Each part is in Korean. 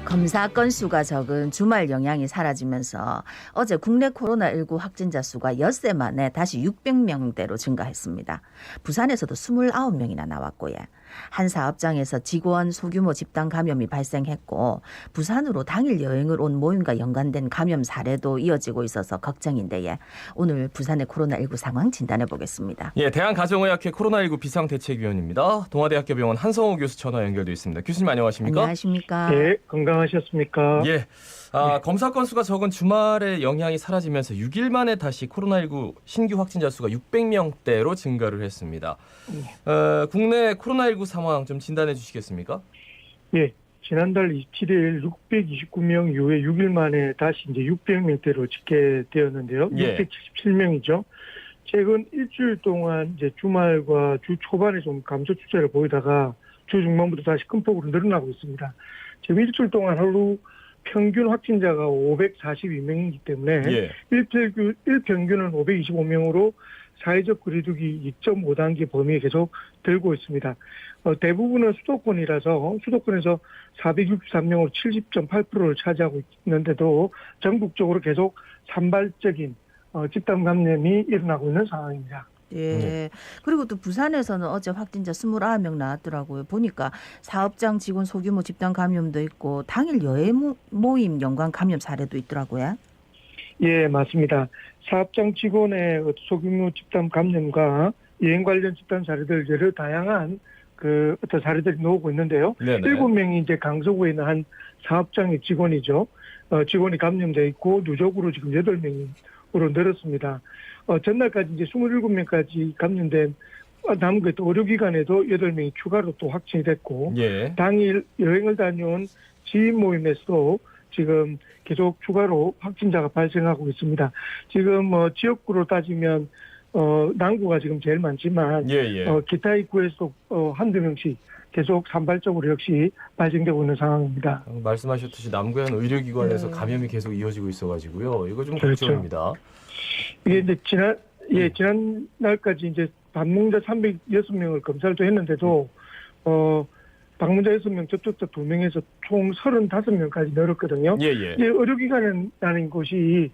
검사 건수가 적은 주말 영향이 사라지면서 어제 국내 코로나19 확진자 수가 엿새 만에 다시 600명대로 증가했습니다. 부산에서도 29명이나 나왔고요. 한 사업장에서 직원 소규모 집단 감염이 발생했고 부산으로 당일 여행을 온 모임과 연관된 감염 사례도 이어지고 있어서 걱정인데 오늘 부산의 코로나19 상황 진단해 보겠습니다. 예, 대한가정의학회 코로나19 비상대책위원입니다. 동아대학교병원 한성호 교수 전화 연결돼 있습니다. 교수님 안녕하십니까? 안녕하십니까? 네, 건강하셨습니까? 예, 검사 건수가 적은 주말의 영향이 사라지면서 6일 만에 다시 코로나19 신규 확진자 수가 600명대로 증가를 했습니다. 국내 코로나19 상황 좀 진단해 주시겠습니까? 예, 지난달 27일 629명 이후에 6일 만에 다시 이제 600명대로 집계되었는데요. 예. 677명이죠. 최근 일주일 동안 이제 주말과 주 초반에 좀 감소 추세를 보이다가 주 중반부터 다시 큰 폭으로 늘어나고 있습니다. 지금 일주일 동안 하루 평균 확진자가 542명이기 때문에 예. 일평균은 525명으로 사회적 거리두기 2.5단계 범위에 계속 들고 있습니다. 대부분은 수도권이라서 수도권에서 463명으로 70.8%를 차지하고 있는데도 전국적으로 계속 산발적인 집단 감염이 일어나고 있는 상황입니다. 예. 그리고 또 부산에서는 어제 확진자 29명 나왔더라고요. 보니까 사업장 직원 소규모 집단 감염도 있고 당일 여행 모임 연관 감염 사례도 있더라고요. 예, 맞습니다. 사업장 직원의 소규모 집단 감염과 여행 관련 집단 사례들 여러 다양한 어떤 사례들이 나오고 있는데요. 네네. 7명이 이제 강서구에 있는 한 사업장의 직원이죠. 직원이 감염돼 있고 누적으로 지금 8명으로 늘었습니다. 전날까지 이제 27명까지 감염된 남은 또 의료기관에도 8명이 추가로 또 확진이 됐고 예. 당일 여행을 다녀온 지인 모임에서도 지금 계속 추가로 확진자가 발생하고 있습니다. 지금 지역구로 따지면 남구가 지금 제일 많지만 예. 기타 입구에서 한두 명씩 계속 산발적으로 역시 발생되고 있는 상황입니다. 말씀하셨듯이 남구현 의료기관에서 네. 감염이 계속 이어지고 있어가지고요. 이거 좀 그렇죠. 걱정입니다. 이게 이제 지난 날까지 이제 방문자 306명을 검사를 또 했는데도 방문자 6명, 접촉자 2명에서 총 35명까지 늘었거든요. 예. 이제 의료기관이라는 곳이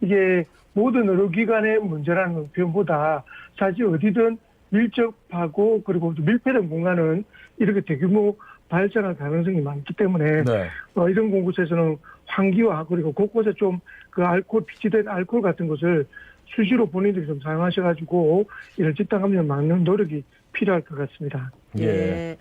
이게 모든 의료기관의 문제라는 표현보다 사실 어디든 밀접하고 그리고 또 밀폐된 공간은 이렇게 대규모 발생할 가능성이 많기 때문에 네. 이런 곳에서는 환기와 그리고 곳곳에 좀 그 비치된 알코올 같은 것을 수시로 본인들이 좀 사용하셔가지고 이런 집단 감염 막는 노력이 필요할 것 같습니다. 예.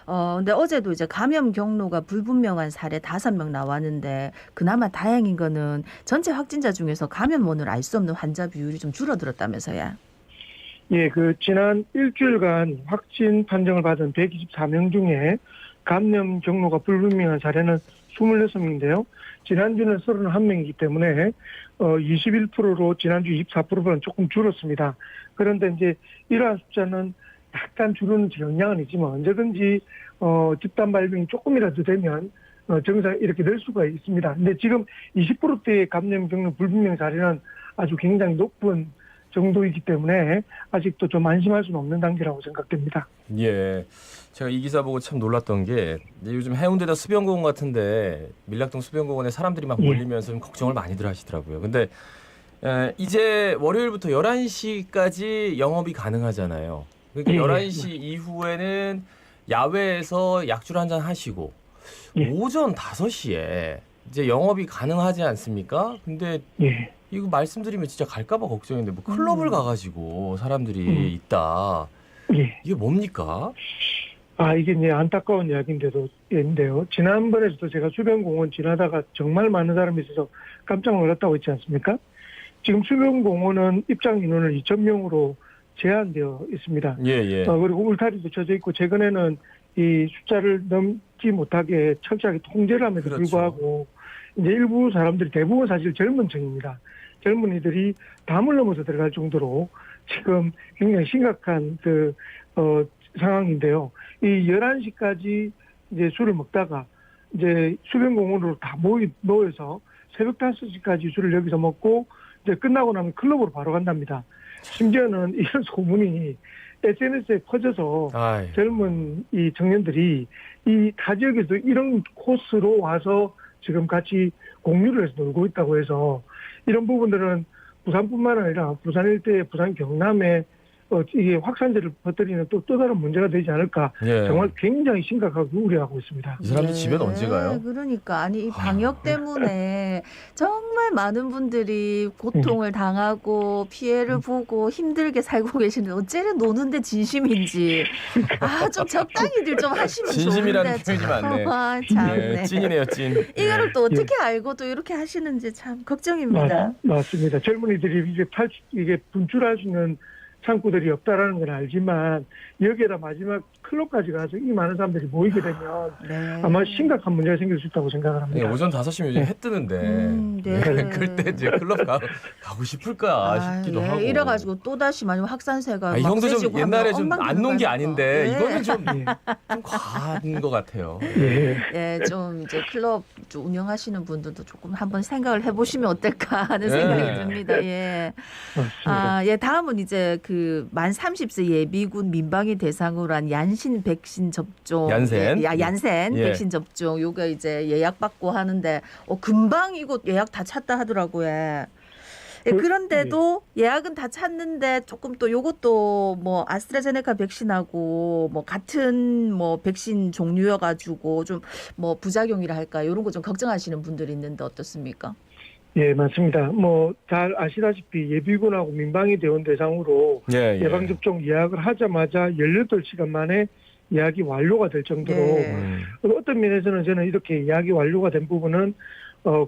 근데 어제도 이제 감염 경로가 불분명한 사례 5명 나왔는데 그나마 다행인 거는 전체 확진자 중에서 감염원을 알 수 없는 환자 비율이 좀 줄어들었다면서요. 예, 지난 일주일간 확진 판정을 받은 124명 중에 감염 경로가 불분명한 사례는 26명인데요. 지난주는 31명이기 때문에 21%로 지난주 24%보다는 조금 줄었습니다. 그런데 이제 이러한 숫자는 약간 줄는 영향은 있지만 언제든지 집단 발병이 조금이라도 되면 정상 이렇게 될 수가 있습니다. 근데 지금 20%대의 감염 경로 불분명 사례는 아주 굉장히 높은 정도이기 때문에 아직도 좀 안심할 수는 없는 단계라고 생각됩니다. 예. 제가 이 기사 보고 참 놀랐던 게 요즘 해운대나 수변공원 같은데 밀락동 수변공원에 사람들이 막 몰리면서 좀 걱정을 많이들 하시더라고요. 근데 이제 월요일부터 11시까지 영업이 가능하잖아요. 그러니까 11시 이후에는 야외에서 약주를 한잔 하시고 오전 5시에 이제 영업이 가능하지 않습니까? 근데 이거 말씀드리면 진짜 갈까봐 걱정인데 뭐 클럽을 가가지고 사람들이 있다. 이게 뭡니까? 이게 이제 안타까운 이야기인데요. 지난번에도 제가 수변공원 지나다가 정말 많은 사람이 있어서 깜짝 놀랐다고 했지 않습니까? 지금 수변공원은 입장 인원을 2,000명으로 제한되어 있습니다. 예. 그리고 울타리도 쳐져 있고 최근에는 이 숫자를 넘지 못하게 철저하게 통제를 함에도 불구하고 이제 일부 사람들이 대부분 사실 젊은 층입니다. 젊은이들이 담을 넘어서 들어갈 정도로 지금 굉장히 심각한 상황인데요. 이 11시까지 이제 술을 먹다가 이제 수변공원으로 다 모여서 새벽 5시까지 술을 여기서 먹고 이제 끝나고 나면 클럽으로 바로 간답니다. 심지어는 이런 소문이 SNS에 퍼져서 아이. 젊은 이 청년들이 이 타 지역에서 이런 코스로 와서 지금 같이 공유를 해서 놀고 있다고 해서 이런 부분들은 부산뿐만 아니라 부산 일대, 부산 경남에 이게 확산세를 퍼뜨리는 또 다른 문제가 되지 않을까. 예. 정말 굉장히 심각하게 우려하고 있습니다. 이 사람들 집에는 언제 가요? 그러니까 아니 이 방역 때문에 정말 많은 분들이 고통을 당하고 피해를 보고 힘들게 살고 계시는데 어째래 노는데 진심인지 좀 적당히들 좀 하시면 진심이라는 좋은데 표현이 많네. 참네. 찐이네요, 찐. 이거를 또 어떻게 알고 또 이렇게 하시는지 참 걱정입니다. 맞습니다. 젊은이들이 이게 분출할 수 있는 창구들이 없다라는 걸 알지만 여기에다 마지막 클럽까지 가서 이 많은 사람들이 모이게 되면 네. 아마 심각한 문제가 생길 수 있다고 생각을 합니다. 네, 오전 5시면 요즘 해 뜨는데 네. 그때 이제 클럽 가고 싶을까 싶기도 하고. 이래가지고 또 다시 만약 확산세가 이 막 형도 좀 세지고 옛날에 하면 좀 안 엉망이 논 게 나가니까. 아닌데 예. 이거는 좀 과한 것 같아요. 예. 예, 좀 이제 클럽 좀 운영하시는 분들도 조금 한번 생각을 해보시면 어떨까 하는 예. 생각이 듭니다. 예. 맞습니다. 예, 다음은 이제 그 만 30세 예비군 민방위 대상으로 한 얀신 백신 접종. 얀센. 얀센 예. 백신 접종. 요거 이제 예약 받고 하는데 금방 이거 예약 다 찼다 하더라고요. 예, 그런데도 예약은 다 찼는데 조금 또 요것도 뭐 아스트라제네카 백신하고 뭐 같은 뭐 백신 종류여 가지고 좀 뭐 부작용이라 할까 이런 거 좀 걱정하시는 분들이 있는데 어떻습니까? 예, 맞습니다. 뭐 잘 아시다시피 예비군하고 민방위 대원 대상으로 예, 예. 예방접종 예약을 하자마자 18시간 만에 예약이 완료가 될 정도로 네. 어떤 면에서는 저는 이렇게 예약이 완료가 된 부분은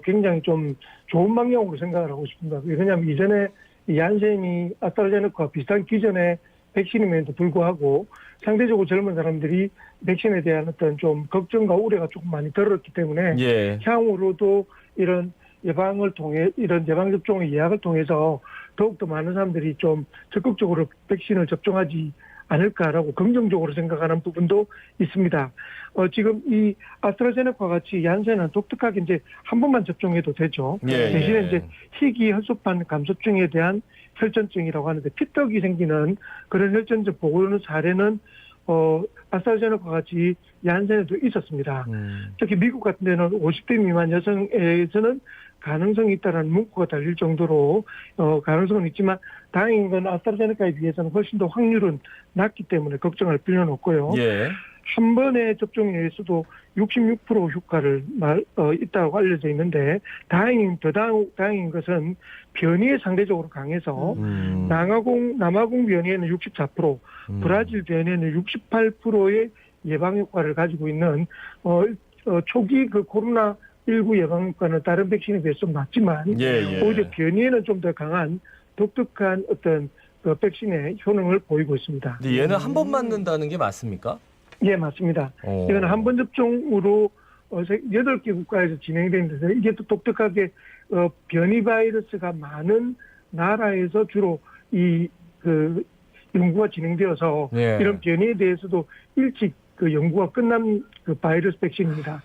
굉장히 좀 좋은 방향으로 생각을 하고 싶습니다. 왜냐하면 이전에 이 얀센이 아스트라제네카와 비슷한 기존의 백신임에도 불구하고 상대적으로 젊은 사람들이 백신에 대한 어떤 좀 걱정과 우려가 조금 많이 들었기 때문에 예. 향후로도 이런 예방을 통해 이런 예방접종의 예약을 통해서 더욱더 많은 사람들이 좀 적극적으로 백신을 접종하지 않을까라고 긍정적으로 생각하는 부분도 있습니다. 지금 이 아스트라제네카와 같이 얀센은 독특하게 이제 한 번만 접종해도 되죠. 예, 대신에 예. 이제 희귀 혈소판 감소증에 대한 혈전증이라고 하는데 피떡이 생기는 그런 혈전증 보고는 사례는 아스트라제네카와 같이 얀센에도 있었습니다. 특히 미국 같은 데는 50대 미만 여성에서는 가능성이 있다는 문구가 달릴 정도로 가능성은 있지만 다행인 건 아스트라제네카에 비해서는 훨씬 더 확률은 낮기 때문에 걱정할 필요는 없고요. 예. 한 번의 접종에 의해서도 66% 효과를 있다고 알려져 있는데 더 다행인 것은 변이에 상대적으로 강해서 남아공 변이에는 64%, 브라질 변이에는 68%의 예방 효과를 가지고 있는 초기 그 코로나19 예방 효과는 다른 백신에 비해서 좀 낮지만 예. 오히려 변이에는 좀 더 강한 독특한 어떤 그 백신의 효능을 보이고 있습니다. 근데 얘는 한 번 맞는다는 게 맞습니까? 예, 맞습니다. 이건 한 번 접종으로 8개 국가에서 진행되는데 이게 또 독특하게 변이 바이러스가 많은 나라에서 주로 그 연구가 진행되어서 예. 이런 변이에 대해서도 일찍 그 연구가 끝난 그 바이러스 백신입니다.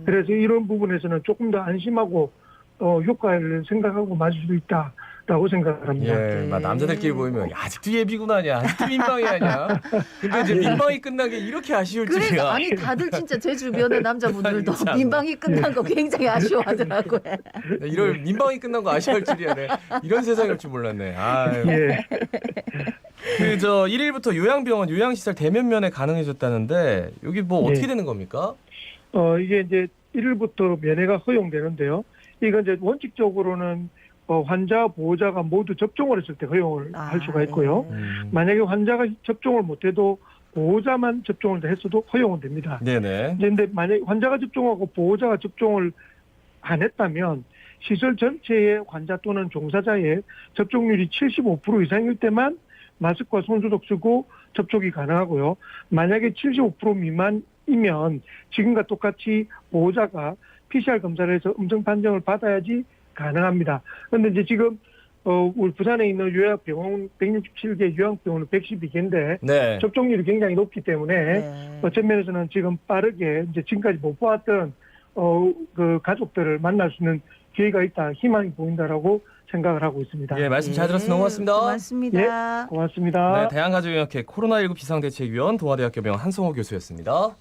그래서 이런 부분에서는 조금 더 안심하고 효과를 생각하고 맞을 수 있다라고 생각합니다. 예, 막 남자들끼리 보이면 아직도 예비군 아니야, 아직도 민방위 아니야. 근데 이제 민방위 끝난 게 이렇게 아쉬울 그러니까 줄이야. 아니 다들 진짜 제 주변의 남자분들도 참. 민방위 끝난 거 굉장히 아쉬워하더라고요. 이럴 민방위 끝난 거 아쉬울 줄이야. 네. 이런 세상일 줄 몰랐네. 아유. 예. 그저 1일부터 요양병원, 요양시설 대면 면회 가능해졌다는데 여기 뭐 어떻게 예. 되는 겁니까? 이게 이제 1일부터 면회가 허용되는데요. 이건 이제 원칙적으로는 환자, 보호자가 모두 접종을 했을 때 허용을 할 수가 있고요. 만약에 환자가 접종을 못해도 보호자만 접종을 했어도 허용은 됩니다. 네네. 그런데 만약에 환자가 접종하고 보호자가 접종을 안 했다면 시설 전체의 환자 또는 종사자의 접종률이 75% 이상일 때만 마스크와 손소독 쓰고 접촉이 가능하고요. 만약에 75% 미만이면 지금과 똑같이 보호자가 PCR 검사를 해서 음성 판정을 받아야지 가능합니다. 그런데 이제 지금 우리 부산에 있는 요양병원 167개 요양병원은 112개인데 네. 접종률이 굉장히 높기 때문에 네. 어떤 면에서는 지금 빠르게 이제 지금까지 못 보았던 그 가족들을 만날 수 있는 기회가 있다, 희망이 보인다라고 생각을 하고 있습니다. 예, 말씀 잘 들었습니다. 고맙습니다. 고맙습니다. 고맙습니다. 네, 대한가족의학회 코로나19 비상대책위원 동아대학교 병원 한성호 교수였습니다.